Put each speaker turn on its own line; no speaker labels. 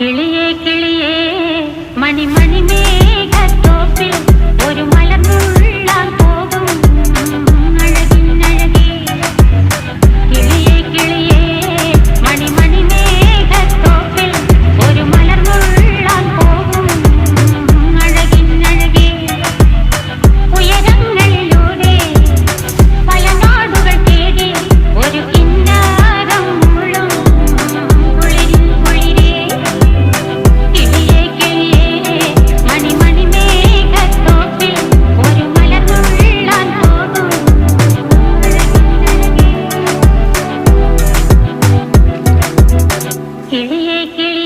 കിളിയേ കിളിയേ മണിമണി മേഘത്തോപ്പിൽ ഒരു മലർന്നുള്ളാൻ പോകും അഴകിനഴകേ. കിളിയേ കിളിയേ മണിമണി മേഘത്തോപ്പിൽ ഒരു മലർന്നുള്ളാൻ പോകും അഴകിനഴകേ. ഉയരങ്ങളിലൂടെ പല നാടുകൾ തേടി ഒരു കിന്നാരം മുഴും കുളിരിൻ കുളിരേ. കിളിയേ കിളിയേ മണിമണി മേഘത്തോപ്പിൽ ഒരു മലർന്നുള്ളാൻ പോകും അഴകിനഴകേ. കിളിയേ കിളിയേ